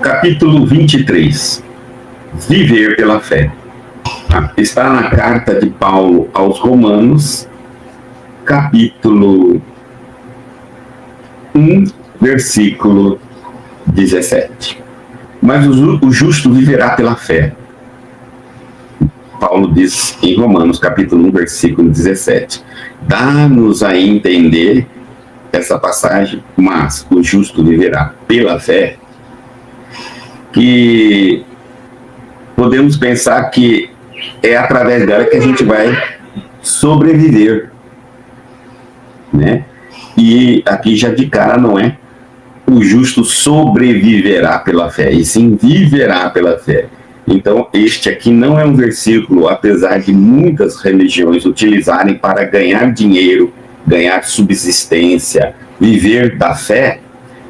Capítulo 23. Viver pela fé. Está na carta de Paulo aos Romanos, capítulo 1, versículo 17. Mas o justo viverá pela fé. Paulo diz em Romanos, capítulo 1, versículo 17. Dá-nos a entender essa passagem, mas o justo viverá pela fé, que podemos pensar que é através dela que a gente vai sobreviver, né? E aqui já de cara não é o justo sobreviverá pela fé, e sim viverá pela fé. Então este aqui não é um versículo, apesar de muitas religiões utilizarem para ganhar dinheiro, ganhar subsistência, viver da fé,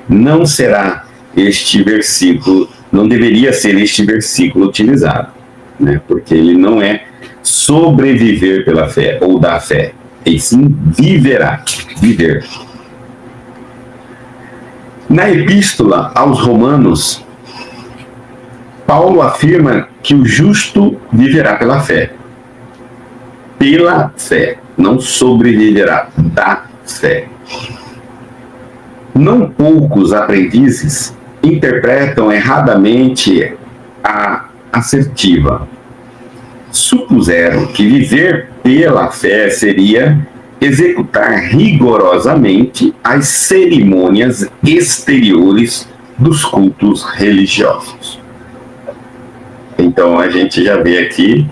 não será este versículo, não deveria ser este versículo utilizado, né? Porque ele não é sobreviver pela fé ou da fé, e sim viverá, viver. Na epístola aos Romanos, Paulo afirma que o justo viverá pela fé. Pela fé, não sobreviverá da fé. Não poucos aprendizes interpretam erradamente a assertiva. Supuseram que viver pela fé seria executar rigorosamente as cerimônias exteriores dos cultos religiosos. Então a gente já vê aqui,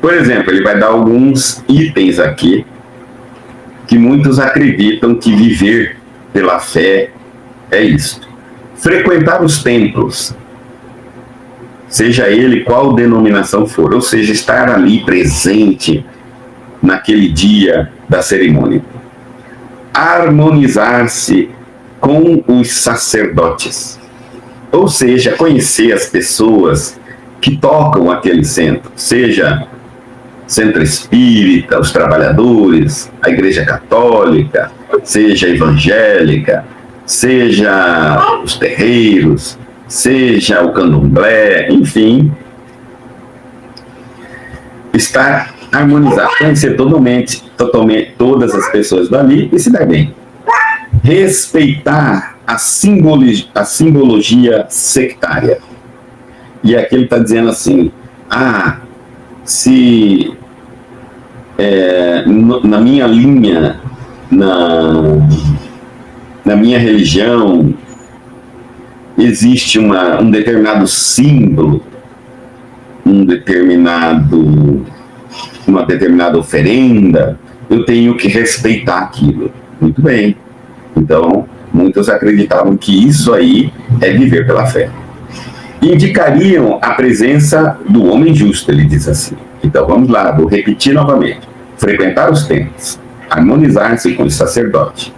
por exemplo, ele vai dar alguns itens aqui que muitos acreditam que viver pela fé é isso. Frequentar os templos, seja ele qual denominação for, ou seja, estar ali presente naquele dia da cerimônia. Harmonizar-se com os sacerdotes, ou seja, conhecer as pessoas que tocam aquele centro, seja centro espírita, os trabalhadores, a igreja católica, seja evangélica, seja os terreiros, seja o candomblé, enfim, estar harmonizado, conhecer totalmente todas as pessoas dali e se dar bem. Respeitar a simbologia sectária. E aqui ele está dizendo assim, se na minha linha, na minha religião, existe um determinado símbolo, uma determinada oferenda, eu tenho que respeitar aquilo. Muito bem. Então, muitos acreditavam que isso aí é viver pela fé. Indicariam a presença do homem justo, ele diz assim. Então, vamos lá, vou repetir novamente. Frequentar os templos, harmonizar-se com os sacerdotes,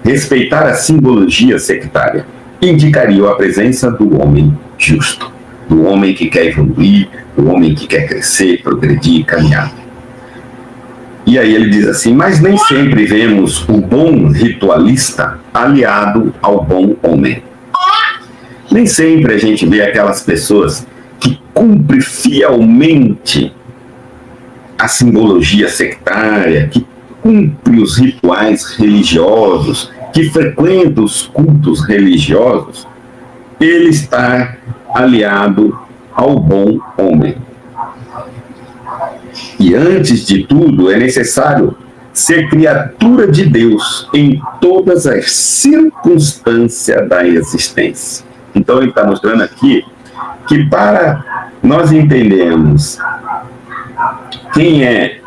respeitar a simbologia sectária, indicariam a presença do homem justo, do homem que quer evoluir, do homem que quer crescer, progredir, caminhar. E aí ele diz assim, mas nem sempre vemos o bom ritualista aliado ao bom homem. Nem sempre a gente vê aquelas pessoas que cumprem fielmente a simbologia sectária, que cumprem os rituais religiosos, que frequentam os cultos religiosos, ele está aliado ao bom homem. E antes de tudo, é necessário ser criatura de Deus em todas as circunstâncias da existência. Então ele está mostrando aqui que para nós entendermos quem é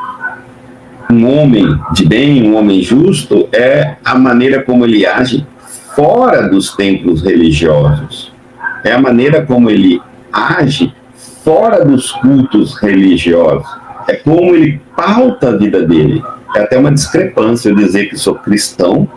um homem de bem, um homem justo, é a maneira como ele age fora dos templos religiosos. É a maneira como ele age fora dos cultos religiosos. É como ele pauta a vida dele. É até uma discrepância eu dizer que sou cristão,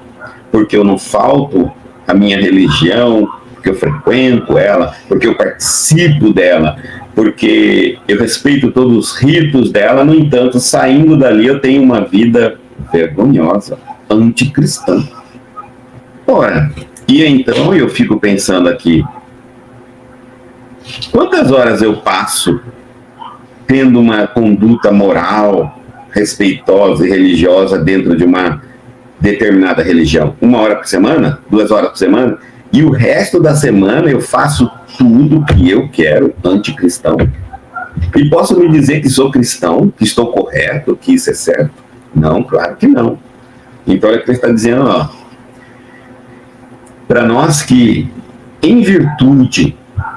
porque eu não falto a minha religião, porque eu frequento ela, porque eu participo dela, porque eu respeito todos os ritos dela, no entanto, saindo dali eu tenho uma vida vergonhosa, anticristã. Ora, e então eu fico pensando aqui, Quantas horas eu passo tendo uma conduta moral, respeitosa e religiosa dentro de uma determinada religião? 1 hora por semana? 2 horas por semana? E o resto da semana eu faço tudo que eu quero, anticristão? E posso me dizer que sou cristão, que estou correto, que isso é certo? Não, claro que não. Então é o que ele está dizendo, ó. Para nós que, em virtude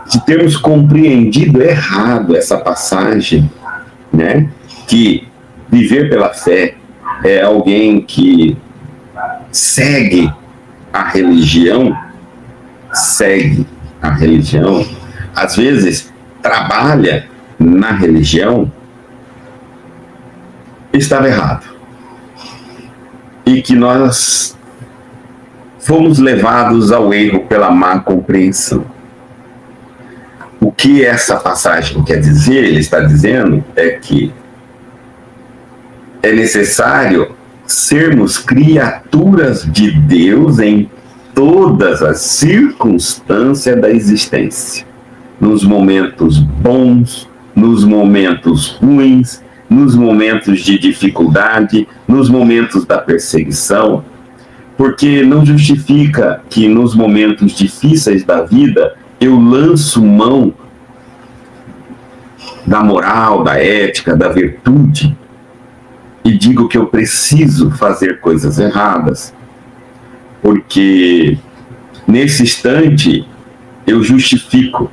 de termos compreendido errado essa passagem, né, que viver pela fé é alguém que segue a religião, às vezes trabalha na religião, estava errado. E que nós fomos levados ao erro pela má compreensão. O que essa passagem quer dizer, ele está dizendo, é que é necessário sermos criaturas de Deus em todas as circunstâncias da existência. Nos momentos bons, nos momentos ruins, nos momentos de dificuldade, nos momentos da perseguição, porque não justifica que nos momentos difíceis da vida eu lanço mão da moral, da ética, da virtude e digo que eu preciso fazer coisas erradas, porque nesse instante eu justifico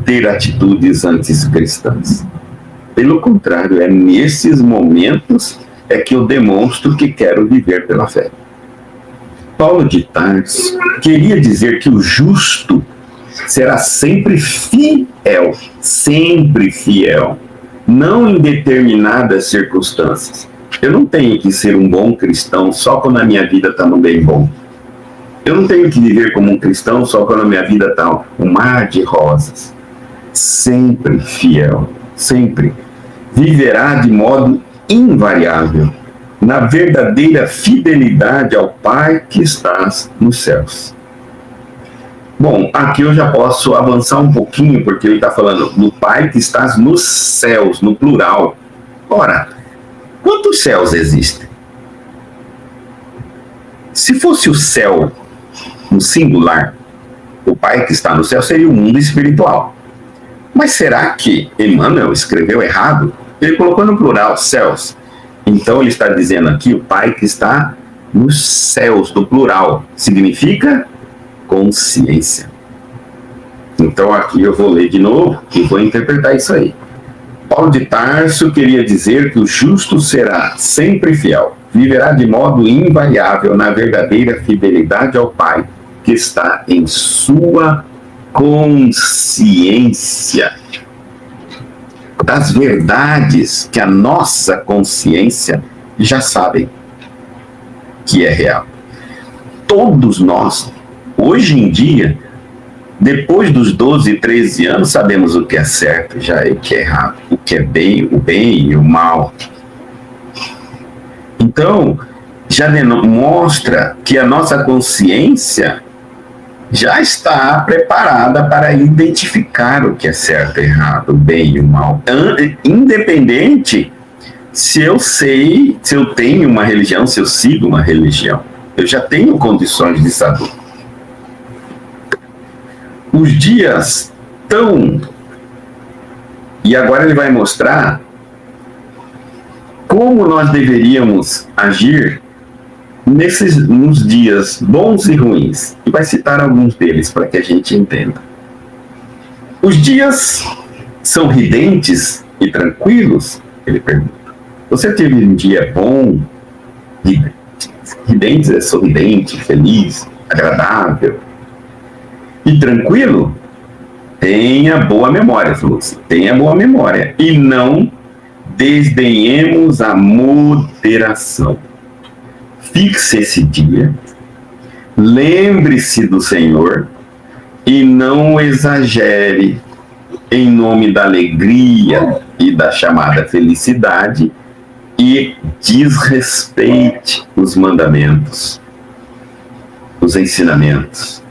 ter atitudes anticristãs. Pelo contrário, é nesses momentos é que eu demonstro que quero viver pela fé. Paulo de Tarso queria dizer que o justo será sempre fiel, não em determinadas circunstâncias. Eu não tenho que ser um bom cristão só quando a minha vida está no bem bom. Eu não tenho que viver como um cristão só quando a minha vida está um mar de rosas. Sempre fiel, sempre. Viverá de modo invariável, na verdadeira fidelidade ao Pai que estás nos céus. Bom, aqui eu já posso avançar um pouquinho, porque ele está falando do Pai que estás nos céus, no plural. Ora, quantos céus existem? Se fosse o céu no singular, o Pai que está no céu seria o mundo espiritual. Mas será que Emmanuel escreveu errado? Ele colocou no plural, céus. Então ele está dizendo aqui o Pai que está nos céus, do plural. Significa consciência. Então aqui eu vou ler de novo e vou interpretar isso aí. Paulo de Tarso queria dizer que o justo será sempre fiel, viverá de modo invariável na verdadeira fidelidade ao Pai que está em sua consciência, das verdades que a nossa consciência já sabe que é real. Todos nós, hoje em dia, depois dos 12, 13 anos, sabemos o que é certo já e o que é errado, o que é bem, o bem e o mal. Então, já mostra que a nossa consciência já está preparada para identificar o que é certo e errado, o bem e o mal. Independente se eu sei, se eu tenho uma religião, se eu sigo uma religião. Eu já tenho condições de saber. Os dias estão... E agora ele vai mostrar como nós deveríamos agir nos dias bons e ruins. E vai citar alguns deles para que a gente entenda. Os dias são ridentes e tranquilos? Ele pergunta. Você teve um dia bom, ridente é sorridente, feliz, agradável e tranquilo? Tenha boa memória, falou assim. Tenha boa memória e não desdenhemos a moderação. Fixe esse dia, lembre-se do Senhor e não exagere em nome da alegria e da chamada felicidade e desrespeite os mandamentos, os ensinamentos.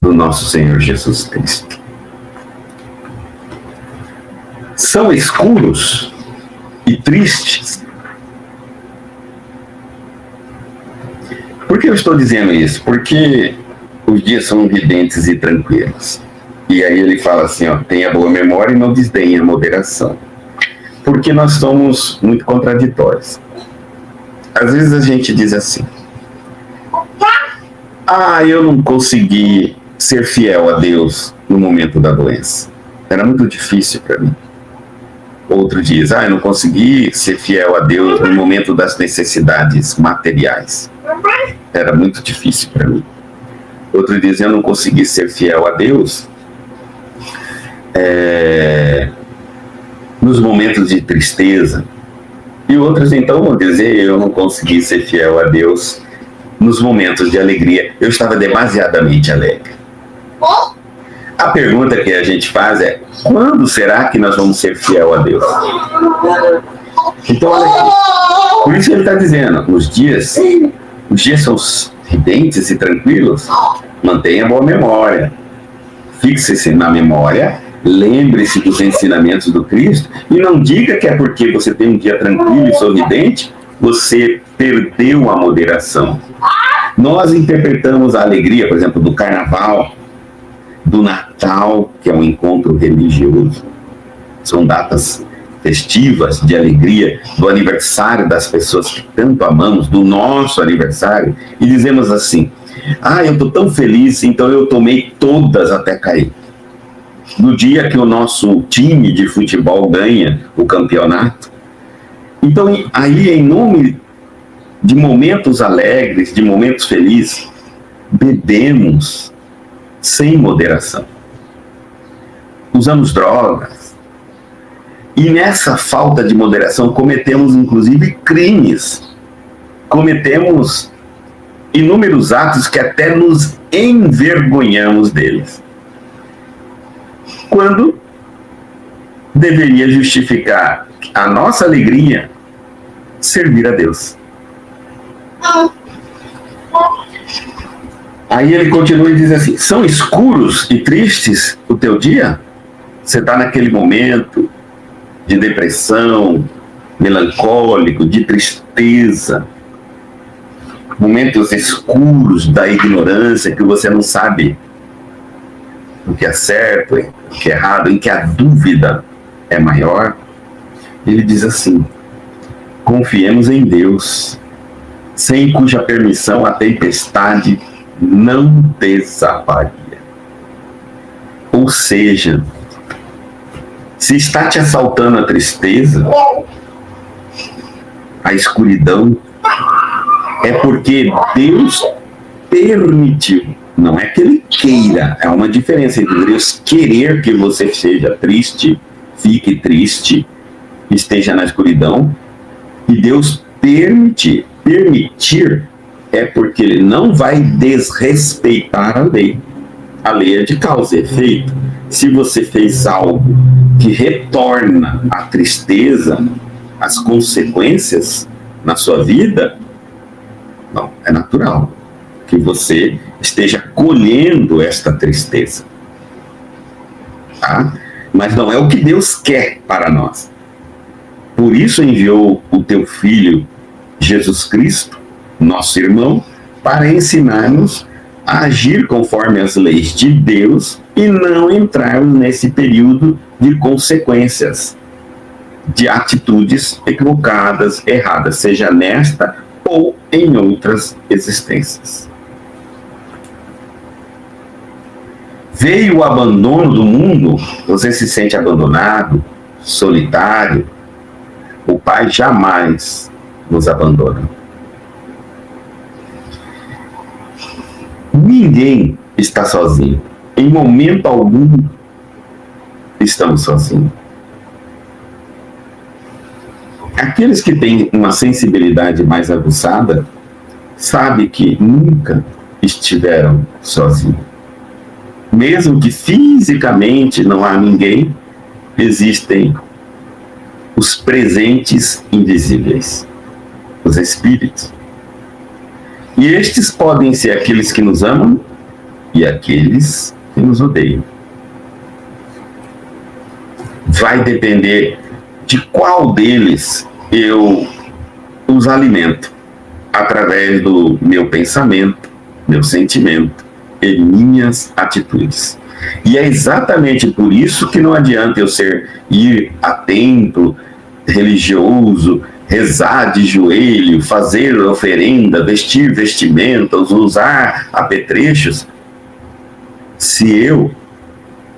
do nosso Senhor Jesus Cristo. São escuros e tristes. Por que eu estou dizendo isso? Porque os dias são ridentes e tranquilos. E aí ele fala assim, ó, tenha boa memória e não desdenhe a moderação. Porque nós somos muito contraditórios. Às vezes a gente diz assim, eu não consegui ser fiel a Deus no momento da doença. Era muito difícil para mim. Outro diz, eu não consegui ser fiel a Deus no momento das necessidades materiais. Era muito difícil para mim. Outro diz, eu não consegui ser fiel a Deus nos momentos de tristeza. E outros então vão dizer, eu não consegui ser fiel a Deus nos momentos de alegria. Eu estava demasiadamente alegre. A pergunta que a gente faz é, quando será que nós vamos ser fiel a Deus? Então, olha aqui. Por isso ele está dizendo, os dias são ridentes e tranquilos, mantenha boa memória. Fixe-se na memória, lembre-se dos ensinamentos do Cristo e não diga que é porque você tem um dia tranquilo e sorridente, você perdeu a moderação. Nós interpretamos a alegria, por exemplo, do Carnaval, do Natal, que é um encontro religioso. São datas festivas de alegria, do aniversário das pessoas que tanto amamos, do nosso aniversário, e dizemos assim, eu estou tão feliz, então eu tomei todas até cair. No dia que o nosso time de futebol ganha o campeonato. Então, aí, em nome de momentos alegres, de momentos felizes, bebemos sem moderação. Usamos drogas. E nessa falta de moderação cometemos, inclusive, crimes. Cometemos inúmeros atos que até nos envergonhamos deles. Quando deveria justificar a nossa alegria servir a Deus. Aí ele continua e diz assim, são escuros e tristes o teu dia? Você está naquele momento de depressão, melancólico, de tristeza, momentos escuros da ignorância que você não sabe o que é certo, o que é errado, em que a dúvida é maior. Ele diz assim, confiemos em Deus, sem cuja permissão a tempestade não desaparia. Ou seja, se está te assaltando a tristeza, a escuridão, é porque Deus permitiu. Não é que Ele queira, é uma diferença entre Deus querer que você seja triste, fique triste, esteja na escuridão, e Deus permitir. Permitir é porque Ele não vai desrespeitar a lei. A lei é de causa e efeito. Se você fez algo que retorna a tristeza, as consequências na sua vida, não, é natural que você esteja colhendo esta tristeza. Tá? Mas não é o que Deus quer para nós. Por isso enviou o teu Filho, Jesus Cristo, nosso irmão, para ensinar-nos a agir conforme as leis de Deus e não entrarmos nesse período de consequências, de atitudes equivocadas, erradas, seja nesta ou em outras existências. Veio o abandono do mundo, você se sente abandonado, solitário, o Pai jamais nos abandona. Ninguém está sozinho. Em momento algum estamos sozinhos. Aqueles que têm uma sensibilidade mais aguçada sabem que nunca estiveram sozinhos. Mesmo que fisicamente não há ninguém, existem os presentes invisíveis, os espíritos. E estes podem ser aqueles que nos amam e aqueles que nos odeiam. Vai depender de qual deles eu os alimento, através do meu pensamento, meu sentimento e minhas atitudes. E é exatamente por isso que não adianta eu ir a templo religioso, rezar de joelho, fazer oferenda, vestir vestimentas, usar apetrechos, se eu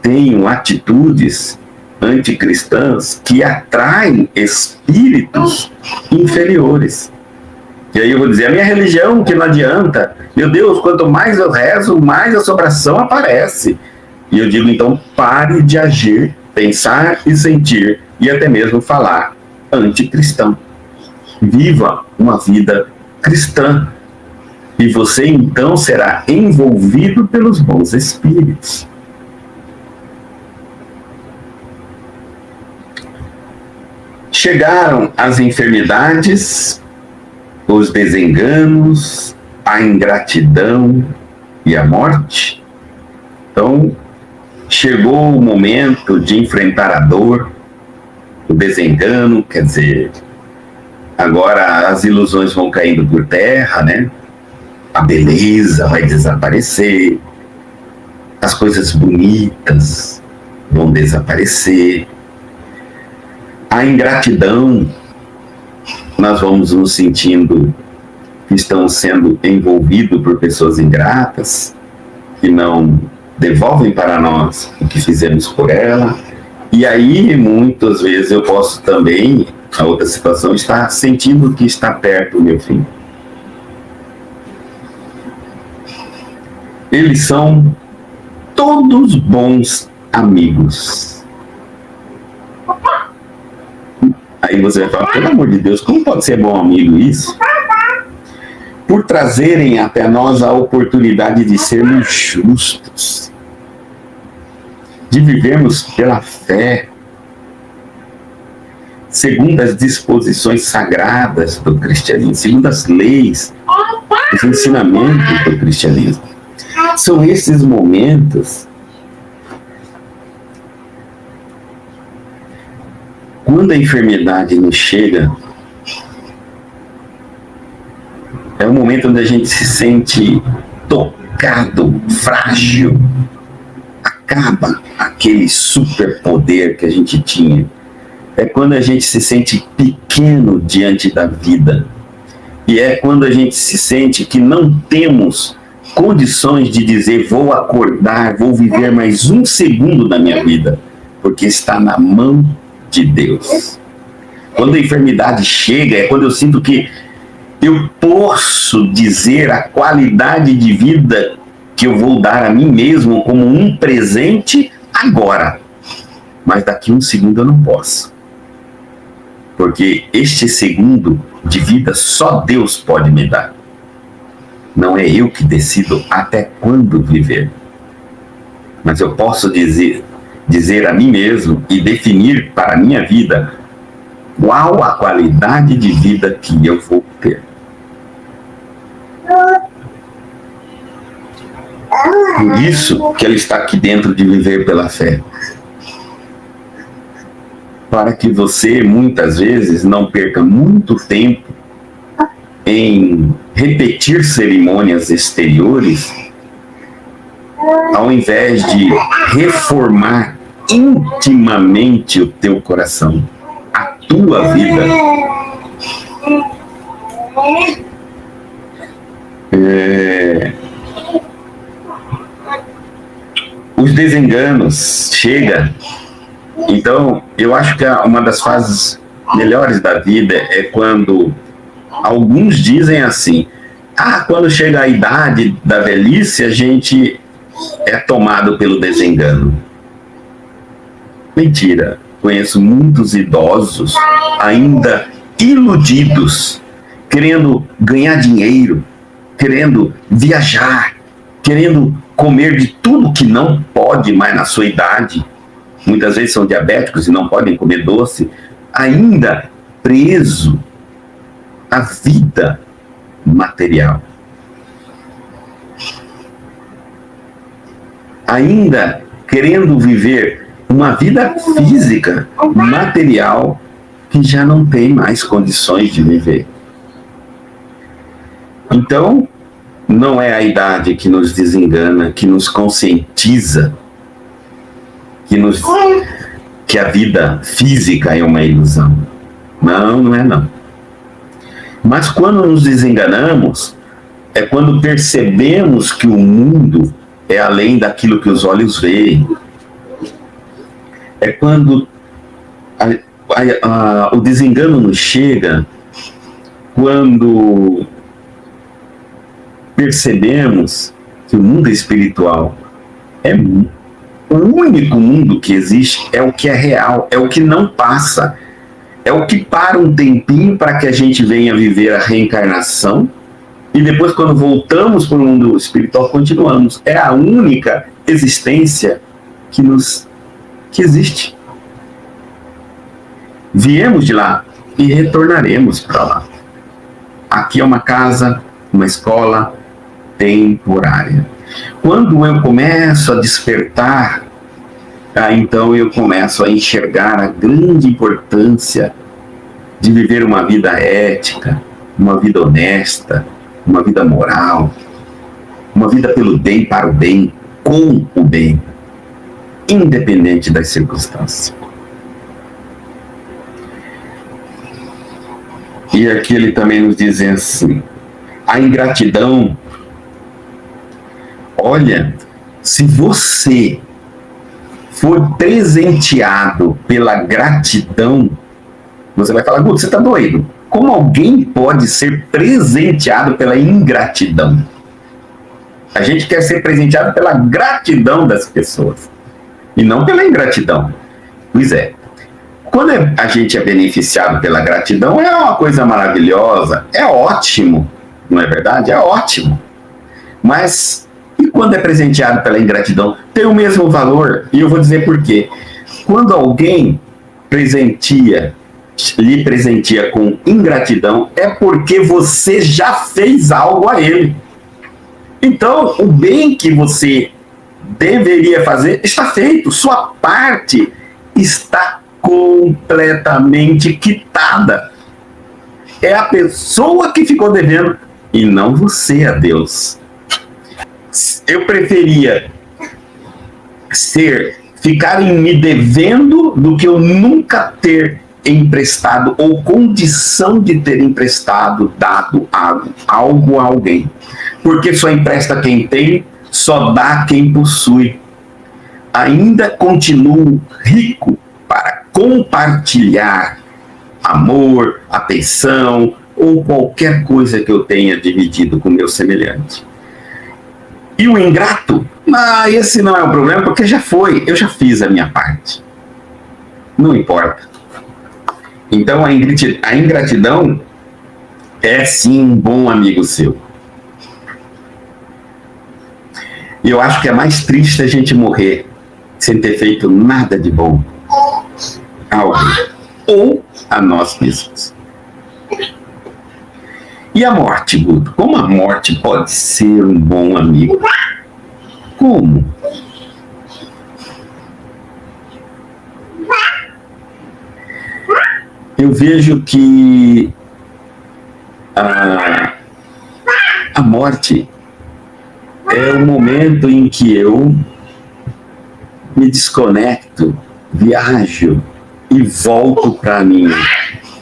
tenho atitudes anticristãs que atraem espíritos inferiores. E aí eu vou dizer, a minha religião que não adianta, meu Deus, quanto mais eu rezo, mais a assombração aparece. E eu digo, então, pare de agir, pensar e sentir, e até mesmo falar anticristão. Viva uma vida cristã, e você então será envolvido pelos bons espíritos. Chegaram as enfermidades, os desenganos, a ingratidão e a morte. Então, chegou o momento de enfrentar a dor, o desengano, quer dizer, agora as ilusões vão caindo por terra, né? A beleza vai desaparecer, as coisas bonitas vão desaparecer, a ingratidão, nós vamos nos sentindo que estamos sendo envolvidos por pessoas ingratas, que não devolvem para nós o que fizemos por ela. E aí, muitas vezes, eu posso também, a outra situação, estar sentindo que está perto do meu fim. Eles são todos bons amigos. Aí você vai falar, pelo amor de Deus, como pode ser bom amigo isso? Por trazerem até nós a oportunidade de sermos justos, de vivermos pela fé, segundo as disposições sagradas do cristianismo, segundo as leis, os ensinamentos do cristianismo. São esses momentos quando a enfermidade nos chega, é um momento onde a gente se sente tocado, frágil. Acaba aquele superpoder que a gente tinha. É quando a gente se sente pequeno diante da vida. E é quando a gente se sente que não temos condições de dizer, vou acordar, vou viver mais um segundo da minha vida, porque está na mão de Deus. Quando a enfermidade chega, é quando eu sinto que eu posso dizer a qualidade de vida que eu vou dar a mim mesmo como um presente agora. Mas daqui um segundo eu não posso. Porque este segundo de vida só Deus pode me dar. Não é eu que decido até quando viver. Mas eu posso dizer a mim mesmo e definir para a minha vida qual a qualidade de vida que eu vou ter. Por isso que ela está aqui dentro de viver pela fé. Para que você, muitas vezes, não perca muito tempo em repetir cerimônias exteriores, ao invés de reformar intimamente o teu coração, a tua vida. Os desenganos chegam. Então, eu acho que uma das fases melhores da vida é quando alguns dizem assim, quando chega a idade da velhice, a gente é tomado pelo desengano. Mentira. Conheço muitos idosos ainda iludidos, querendo ganhar dinheiro, querendo viajar, querendo comer de tudo que não pode mais na sua idade. Muitas vezes são diabéticos e não podem comer doce, ainda preso à vida material. ainda querendo viver uma vida física, material, que já não tem mais condições de viver. Então, não é a idade que nos desengana, que nos conscientiza, que a vida física é uma ilusão. Não, não é não. Mas quando nos desenganamos, é quando percebemos que o mundo é além daquilo que os olhos veem. É quando o desengano nos chega, quando percebemos que o mundo espiritual é o único mundo que existe, é o que é real, é o que não passa, é o que para um tempinho para que a gente venha viver a reencarnação e depois, quando voltamos para o mundo espiritual, continuamos. É a única existência que existe. Viemos de lá e retornaremos para lá. Aqui é uma casa, uma escola temporária. Quando eu começo a despertar, então eu começo a enxergar a grande importância de viver uma vida ética, uma vida honesta, uma vida moral, uma vida pelo bem, para o bem, com o bem, independente das circunstâncias. E aqui ele também nos diz assim, a ingratidão, olha, se você for presenteado pela gratidão, você vai falar, Guto, você está doido? Como alguém pode ser presenteado pela ingratidão? A gente quer ser presenteado pela gratidão das pessoas, e não pela ingratidão. Pois é. Quando a gente é beneficiado pela gratidão, é uma coisa maravilhosa, é ótimo, não é verdade? É ótimo. Mas, e quando é presenteado pela ingratidão? Tem o mesmo valor, e eu vou dizer por quê. Quando alguém lhe presenteia com ingratidão, é porque você já fez algo a ele. Então, o bem que você deveria fazer está feito, sua parte está completamente quitada. É a pessoa que ficou devendo e não você a Deus. Eu preferia ficarem me devendo do que eu nunca ter emprestado ou condição de ter emprestado, dado algo a alguém. Porque só empresta quem tem, só dá quem possui. Ainda continuo rico para compartilhar amor, atenção ou qualquer coisa que eu tenha dividido com meu semelhante. E o ingrato, esse não é o problema, porque já foi, eu já fiz a minha parte. Não importa. Então a ingratidão é sim um bom amigo seu. E eu acho que é mais triste a gente morrer sem ter feito nada de bom a alguém, ou a nós mesmos. E a morte, Guto? Como a morte pode ser um bom amigo? Como? Eu vejo que a morte é o momento em que eu me desconecto, viajo e volto para a minha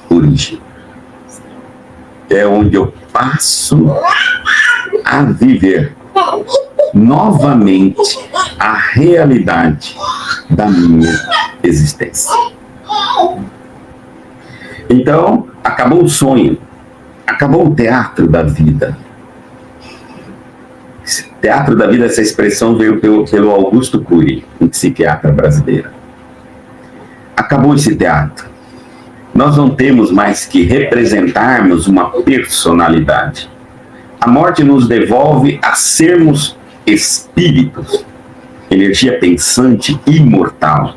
origem. É onde eu passo a viver novamente a realidade da minha existência. Então, acabou o sonho, acabou o teatro da vida. Teatro da vida, essa expressão veio pelo Augusto Cury, um psiquiatra brasileiro. Acabou esse teatro. Nós não temos mais que representarmos uma personalidade. A morte nos devolve a sermos espíritos, energia pensante imortal,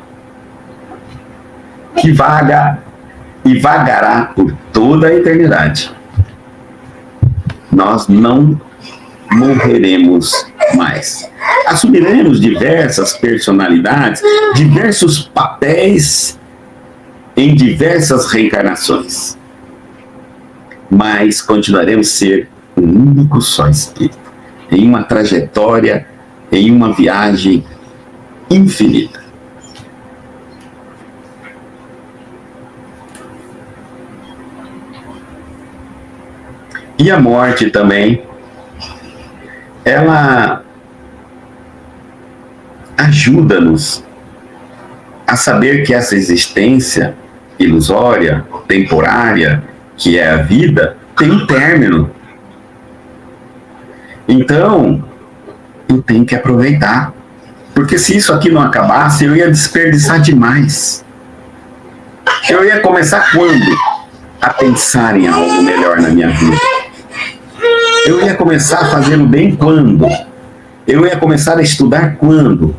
que vaga e vagará por toda a eternidade. Nós não morreremos mais. assumiremos diversas personalidades, diversos papéis em diversas reencarnações, mas continuaremos a ser um único só espírito, em uma trajetória, em uma viagem infinita. E a morte também, ela ajuda-nos a saber que essa existência ilusória, temporária, que é a vida, tem um término. Então, eu tenho que aproveitar. Porque se isso aqui não acabasse, eu ia desperdiçar demais. Eu ia começar quando? A pensar em algo melhor na minha vida. Eu ia começar a fazer o bem quando? Eu ia começar a estudar quando?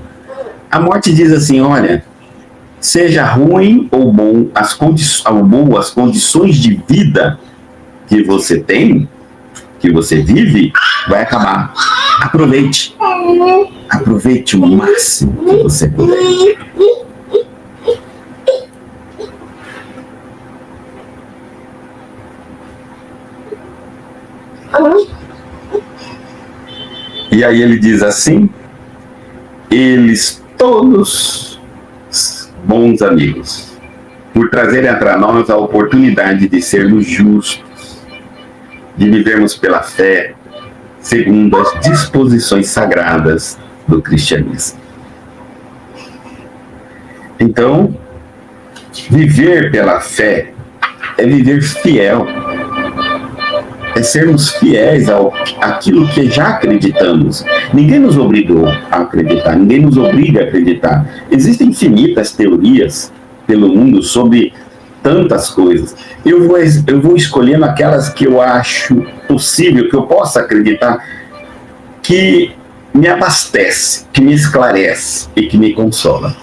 A morte diz assim, olha, seja ruim ou bom, as condições de vida que você tem, que você vive, vai acabar. Aproveite. Aproveite o máximo que você puder. E aí ele diz assim, eles todos bons amigos, por trazerem para nós a oportunidade de sermos justos, de vivermos pela fé, segundo as disposições sagradas do cristianismo. Então, viver pela fé é viver fiel, é sermos fiéis àquilo que já acreditamos. Ninguém nos obrigou a acreditar, ninguém nos obriga a acreditar. Existem infinitas teorias pelo mundo sobre tantas coisas. Eu vou escolhendo aquelas que eu acho possível, que eu possa acreditar, que me abastece, que me esclarece e que me consola.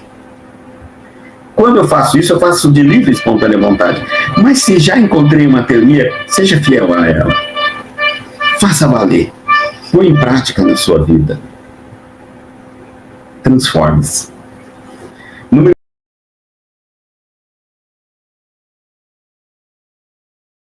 Quando eu faço isso, eu faço de livre e espontânea vontade. Mas se já encontrei uma teoria, seja fiel a ela. Faça valer. Põe em prática na sua vida. Transforme-se.